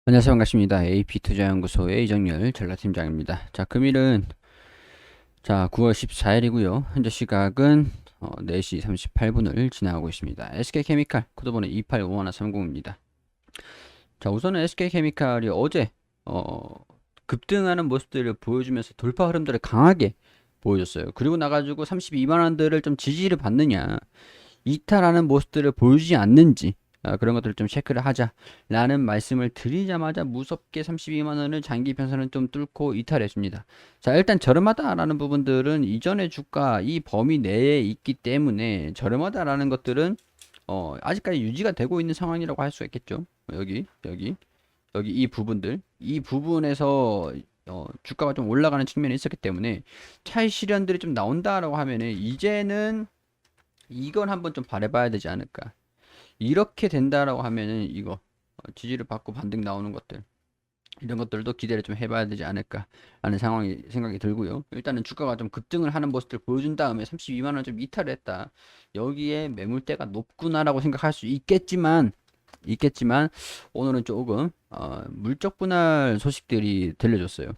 안녕하세요. 반갑습니다. AP투자연구소의 이정열 전략팀장입니다. 자, 금일은 9월 14일이고요. 현재 시각은 4시 38분을 지나가고 있습니다. SK케미칼 코드번호 285130입니다. 자, 우선은 SK케미칼이 어제 급등하는 모습들을 보여주면서 돌파 흐름들을 강하게 보여줬어요. 그리고 나가지고 32만 원들을 좀 지지를 받느냐, 이탈하는 모습들을 보여주지 않는지 그런 것들을 좀 체크를 하자라는 말씀을 드리자마자 무섭게 32만 원을 장기 편선을 좀 뚫고 이탈했습니다. 자, 일단 저렴하다라는 부분들은 이전의 주가 이 범위 내에 있기 때문에 저렴하다라는 것들은 아직까지 유지가 되고 있는 상황이라고 할 수가 있겠죠. 여기 이 부분에서 주가가 좀 올라가는 측면이 있었기 때문에 차익 실현들이 좀 나온다라고 하면은 이제는 이건 한번 좀 바라봐야 되지 않을까. 이렇게 된다라고 하면은 이거 지지를 받고 반등 나오는 것들 이런 것들도 기대를 좀 해봐야 되지 않을까 라는 생각이 들고요. 일단은 주가가 좀 급등을 하는 모습들 보여준 다음에 32만 원 좀 이탈을 했다. 여기에 매물대가 높구나라고 생각할 수 있겠지만 오늘은 조금 물적 분할 소식들이 들려줬어요.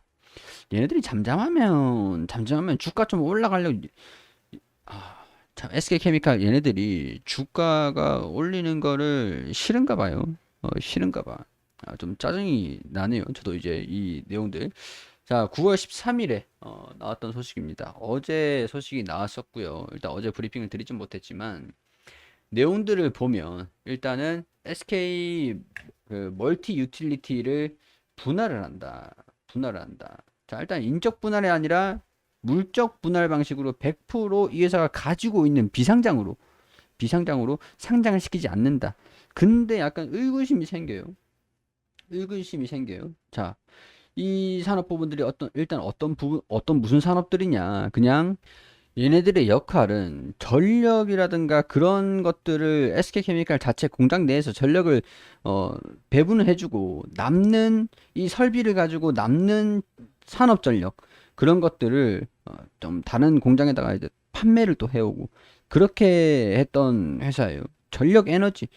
얘네들이 잠잠하면 주가 좀 올라가려고 참 SK케미칼 얘네들이 주가가 올리는 거를 싫은가 봐요. 싫은가 봐. 좀 짜증이 나네요. 저도 이제 이 내용들. 자, 9월 13일에 나왔던 소식입니다. 어제 소식이 나왔었고요. 일단 어제 브리핑을 드리진 못했지만 내용들을 보면 일단은 SK 그 멀티 유틸리티를 분할을 한다. 자, 일단 인적 분할이 아니라 물적 분할 방식으로 100%이 회사가 가지고 있는 비상장으로 상장을 시키지 않는다. 근데 약간 의구심이 생겨요. 자, 이 산업 부분들이 일단 어떤 무슨 산업들이냐. 그냥 얘네들의 역할은 전력이라든가 그런 것들을 SK케미칼 자체 공장 내에서 전력을 어, 배분을 해주고 남는 이 설비를 가지고 남는 산업 전력 그런 것들을 좀 다른 공장에다가 이제 판매를 또 해오고 그렇게 했던 회사예요. 전력 에너지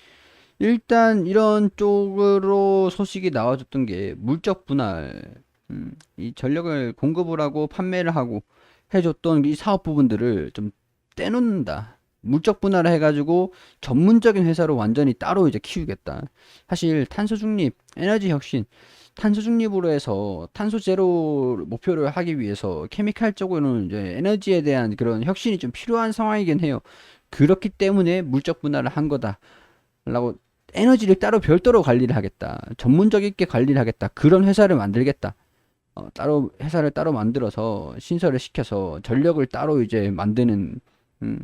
일단 이런 쪽으로 소식이 나와줬던 게 물적 분할 이 전력을 공급을 하고 판매를 하고 해줬던 이 사업 부분들을 좀 떼놓는다. 물적 분할을 해가지고 전문적인 회사로 완전히 따로 이제 키우겠다. 사실 탄소 중립, 에너지 혁신, 탄소 중립으로 해서 탄소 제로 목표를 하기 위해서 케미칼 쪽으로는 이제 에너지에 대한 그런 혁신이 좀 필요한 상황이긴 해요. 그렇기 때문에 물적 분할을 한 거다라고 에너지를 따로 별도로 관리를 하겠다. 전문적 있게 관리를 하겠다. 그런 회사를 만들겠다. 따로 회사를 따로 만들어서 신설을 시켜서 전력을 따로 이제 만드는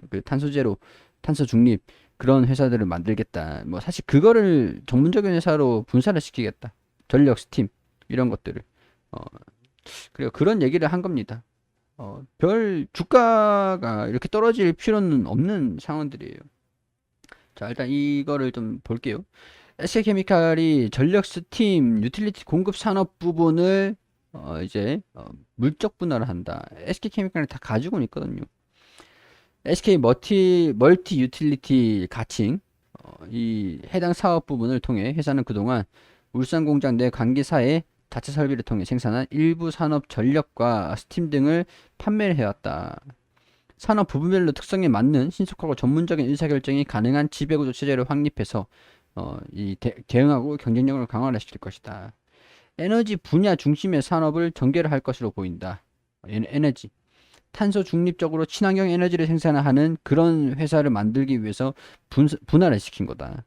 그 탄소 제로, 탄소 중립 그런 회사들을 만들겠다. 뭐 사실 그거를 전문적인 회사로 분산을 시키겠다. 전력 스팀 이런 것들을 어, 그리고 그런 얘기를 한 겁니다. 별 주가가 이렇게 떨어질 필요는 없는 상황들이에요. 자, 일단 이거를 좀 볼게요. SK케미칼이 전력 스팀 유틸리티 공급 산업 부분을 이제 물적 분할을 한다. SK케미칼이 다 가지고 있거든요. SK 멀티 유틸리티 가칭 이 해당 사업 부분을 통해 회사는 그동안 울산 공장 내 관계사의 자체 설비를 통해 생산한 일부 산업 전력과 스팀 등을 판매를 해왔다. 산업 부분별로 특성에 맞는 신속하고 전문적인 의사결정이 가능한 지배구조 체제를 확립해서 대응하고 경쟁력을 강화를 시킬 것이다. 에너지 분야 중심의 산업을 전개를 할 것으로 보인다. 에너지. 탄소 중립적으로 친환경 에너지를 생산하는 그런 회사를 만들기 위해서 분할을 시킨 거다.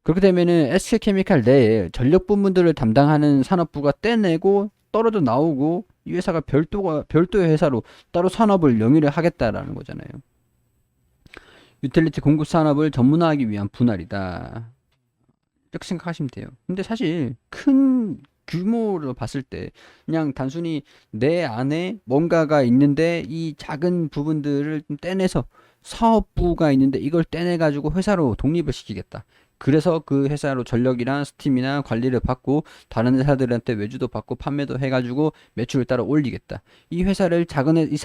그렇게 되면은 SK케미칼 내에 전력 부문들을 담당하는 산업부가 떼내고 떨어져 나오고 이 회사가 별도의 회사로 따로 산업을 영위를 하겠다라는 거잖아요. 유틸리티 공급 산업을 전문화하기 위한 분할이다. 이렇게 생각하시면 돼요. 근데 사실 큰 규모로 봤을 때 그냥 단순히 내 안에 뭔가가 있는데 이 작은 부분들을 좀 떼내서 사업부가 있는데 이걸 떼내 가지고 회사로 독립을 시키겠다. 그래서 그 회사로 전력이랑 스팀이나 관리를 받고 다른 회사들한테 외주도 받고 판매도 해가지고 매출을 따라 올리겠다. 이 회사를 이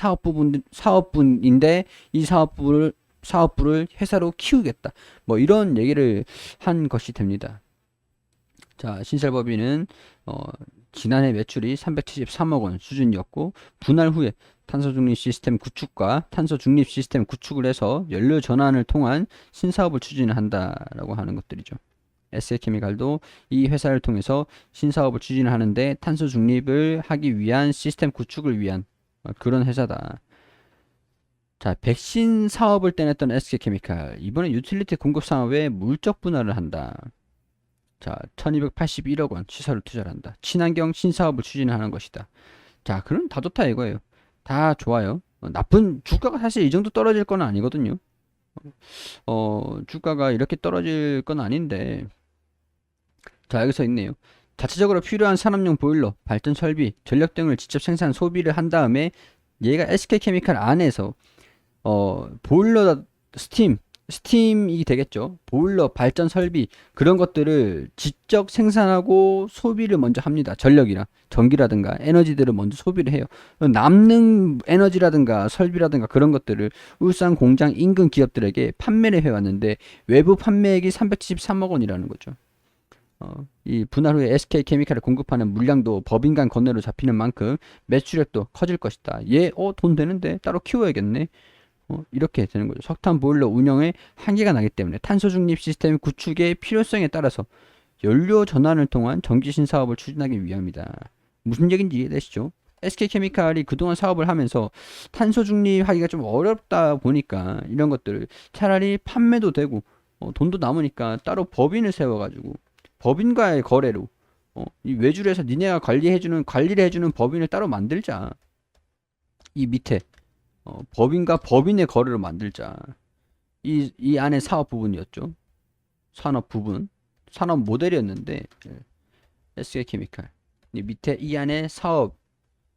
사업분인데 이 사업부를 회사로 키우겠다. 뭐 이런 얘기를 한 것이 됩니다. 자, 신설법인은 지난해 매출이 373억 원 수준이었고 분할 후에 탄소 중립 시스템 구축과 탄소 중립 시스템 구축을 해서 연료 전환을 통한 신사업을 추진한다라고 하는 것들이죠. SK케미칼도 이 회사를 통해서 신사업을 추진하는데 탄소 중립을 하기 위한 시스템 구축을 위한 그런 회사다. 자, 백신 사업을 떼냈던 SK케미칼 이번에 유틸리티 공급 사업에 물적 분할을 한다. 자, 1281억 원 시설을 투자를 한다. 친환경 신사업을 추진하는 것이다. 자, 그럼 다 좋다 이거예요. 다 좋아요. 나쁜 주가가 사실 이 정도 떨어질 건 아니거든요. 주가가 이렇게 떨어질 건 아닌데. 자, 여기서 있네요. 자체적으로 필요한 산업용 보일러, 발전 설비, 전력 등을 직접 생산 소비를 한 다음에 얘가 SK케미칼 안에서 보일러 스팀이 되겠죠. 보일러 발전 설비 그런 것들을 직접 생산하고 소비를 먼저 합니다. 전력이나 전기라든가 에너지들을 먼저 소비를 해요. 남는 에너지라든가 설비라든가 그런 것들을 울산 공장 인근 기업들에게 판매를 해왔는데 외부 판매액이 373억 원이라는 거죠. 이 분할 후에 SK케미칼에 공급하는 물량도 법인 간 건네로 잡히는 만큼 매출액도 커질 것이다. 얘, 돈 되는데 따로 키워야겠네. 이렇게 되는 거죠. 석탄 보일러 운영에 한계가 나기 때문에 탄소 중립 시스템 구축의 필요성에 따라서 연료 전환을 통한 전기신 사업을 추진하기 위함이다. 무슨 얘기인지 이해되시죠? SK케미칼이 그동안 사업을 하면서 탄소 중립하기가 좀 어렵다 보니까 이런 것들을 차라리 판매도 되고 돈도 남으니까 따로 법인을 세워가지고 법인과의 거래로 이 외주를 해서 니네가 관리를 해주는 법인을 따로 만들자. 이 밑에 법인과 법인의 거래로 만들자. 이 안에 사업 부분이었죠. 산업 부분, 산업 모델이었는데 SK케미칼 이 밑에 이 안에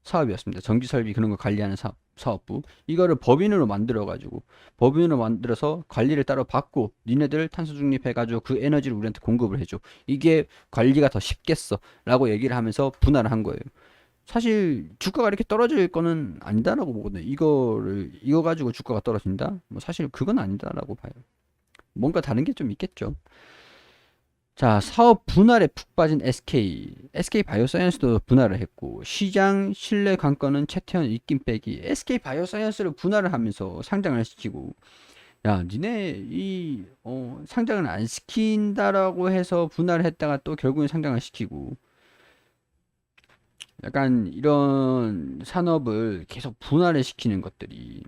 사업이었습니다. 전기 설비 그런 거 관리하는 사업부. 이거를 법인으로 만들어가지고 법인으로 만들어서 관리를 따로 받고 니네들 탄소 중립해가지고 그 에너지를 우리한테 공급을 해줘. 이게 관리가 더 쉽겠어 라고 얘기를 하면서 분할을 한 거예요. 사실 주가가 이렇게 떨어질 거는 아니다라고 보거든요. 이거 가지고 주가가 떨어진다? 뭐 사실 그건 아니다라고 봐요. 뭔가 다른 게 좀 있겠죠. 자, 사업 분할에 푹 빠진 SK 바이오사이언스도 분할을 했고 시장 신뢰 관건은 최태원 입김 빼기. SK 바이오사이언스를 분할을 하면서 상장을 시키고 야, 니네 상장을 안 시킨다라고 해서 분할을 했다가 또 결국엔 상장을 시키고 약간 이런 산업을 계속 분할을 시키는 것들이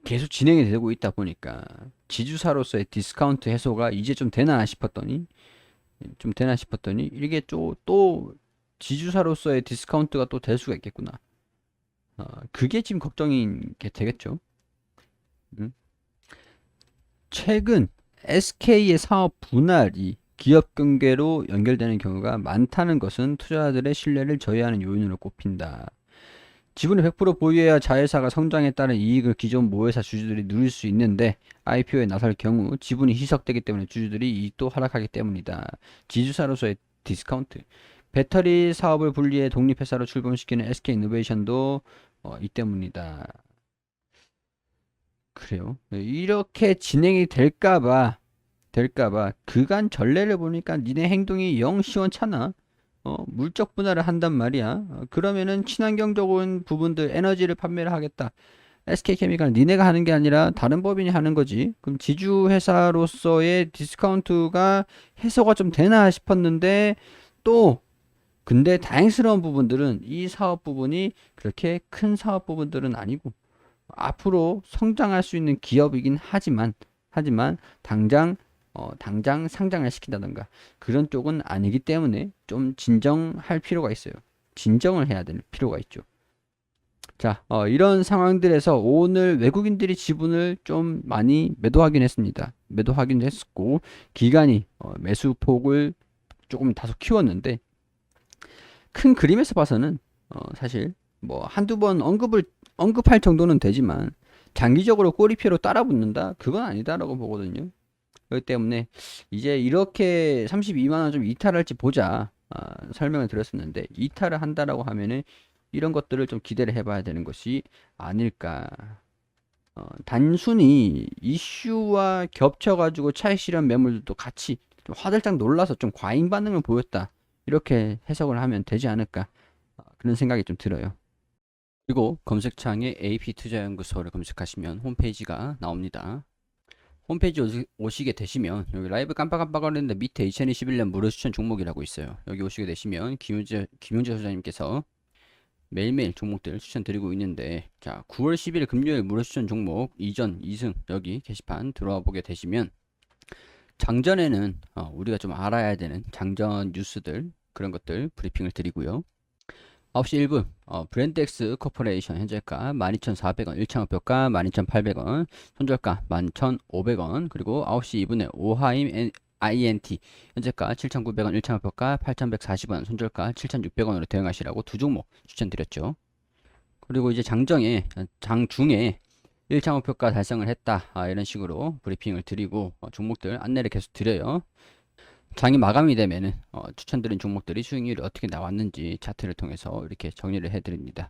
계속 진행이 되고 있다 보니까 지주사로서의 디스카운트 해소가 이제 좀 되나 싶었더니 이게 또 지주사로서의 디스카운트가 또 될 수가 있겠구나. 그게 지금 걱정인 게 되겠죠. 최근 SK의 사업 분할이 기업 경계로 연결되는 경우가 많다는 것은 투자자들의 신뢰를 저해하는 요인으로 꼽힌다. 지분을 100% 보유해야 자회사가 성장에 따른 이익을 기존 모회사 주주들이 누릴 수 있는데 IPO에 나설 경우 지분이 희석되기 때문에 주주들이 이익도 하락하기 때문이다. 지주사로서의 디스카운트. 배터리 사업을 분리해 독립회사로 출범시키는 SK이노베이션도 이 때문이다. 그래요. 이렇게 진행이 될까봐 그간 전례를 보니까 니네 행동이 영 시원찮아. 물적 분할을 한단 말이야. 그러면은 친환경적인 부분들 에너지를 판매를 하겠다. SK케미칼 니네가 하는 게 아니라 다른 법인이 하는 거지. 그럼 지주회사로서의 디스카운트가 해소가 좀 되나 싶었는데 또 근데 다행스러운 부분들은 이 사업 부분이 그렇게 큰 사업 부분들은 아니고 앞으로 성장할 수 있는 기업이긴 하지만 당장 상장을 시킨다던가 그런 쪽은 아니기 때문에 좀 진정할 필요가 있어요. 진정을 해야 될 필요가 있죠. 자, 이런 상황들에서 오늘 외국인들이 지분을 좀 많이 매도하긴 했습니다. 매도하긴 했었고 기간이 매수폭을 조금 다소 키웠는데 큰 그림에서 봐서는 사실 뭐 한두 번 언급할 정도는 되지만 장기적으로 꼬리표로 따라붙는다? 그건 아니다라고 보거든요. 그렇기 때문에 이제 이렇게 32만원 좀 이탈할지 보자 설명을 드렸었는데 이탈을 한다라고 하면은 이런 것들을 좀 기대를 해봐야 되는 것이 아닐까. 단순히 이슈와 겹쳐가지고 차익 실현 매물도 같이 좀 화들짝 놀라서 좀 과잉 반응을 보였다. 이렇게 해석을 하면 되지 않을까. 그런 생각이 좀 들어요. 그리고 검색창에 AP투자연구소를 검색하시면 홈페이지가 나옵니다. 홈페이지 오시게 되시면 여기 라이브 깜빡깜빡거리는데 밑에 2021년 무료 추천 종목이라고 있어요. 여기 오시게 되시면 김용재 소장님께서 매일매일 종목들 추천드리고 있는데, 자 9월 10일 금요일 무료 추천 종목 이전 2승 여기 게시판 들어와 보게 되시면 장전에는 우리가 좀 알아야 되는 장전 뉴스들 그런 것들 브리핑을 드리고요. 9시 1분 브랜드엑스 코퍼레이션 현재가 12,400원, 1차 목표가 12,800원, 손절가 11,500원, 그리고 9시 2분에 오하임 INT 현재가 7,900원, 1차 목표가 8,140원, 손절가 7,600원으로 대응하시라고 두 종목 추천드렸죠. 그리고 이제 장중에 1차 목표가 달성을 했다, 이런 식으로 브리핑을 드리고 종목들 안내를 계속 드려요. 장이 마감이 되면은 추천드린 종목들이 수익률이 어떻게 나왔는지 차트를 통해서 이렇게 정리를 해드립니다.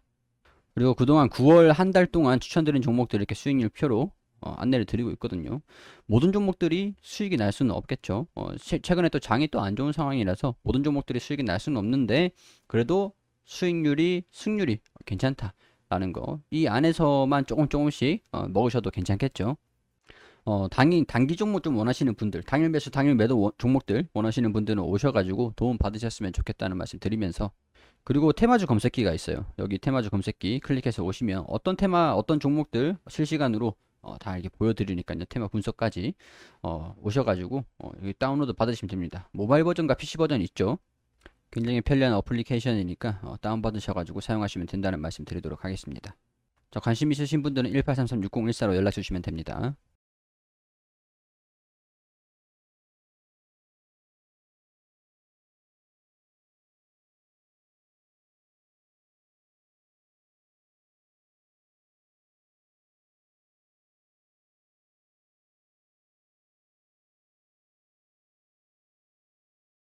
그리고 그동안 9월 한 달 동안 추천드린 종목들 이렇게 수익률 표로 안내를 드리고 있거든요. 모든 종목들이 수익이 날 수는 없겠죠. 최근에 또 장이 또 안 좋은 상황이라서 모든 종목들이 수익이 날 수는 없는데, 그래도 수익률이 승률이 괜찮다라는 거, 이 안에서만 조금씩 먹으셔도 괜찮겠죠. 단기 종목 좀 원하시는 분들, 당일 매수, 당일 매도 종목들 원하시는 분들은 오셔가지고 도움 받으셨으면 좋겠다는 말씀 드리면서, 그리고 테마주 검색기가 있어요. 여기 테마주 검색기 클릭해서 오시면 어떤 테마, 어떤 종목들 실시간으로 다 이렇게 보여드리니까요. 테마 분석까지 오셔가지고 여기 다운로드 받으시면 됩니다. 모바일 버전과 PC 버전 있죠. 굉장히 편리한 어플리케이션이니까 다운받으셔가지고 사용하시면 된다는 말씀 드리도록 하겠습니다. 관심 있으신 분들은 1833-6014로 연락 주시면 됩니다.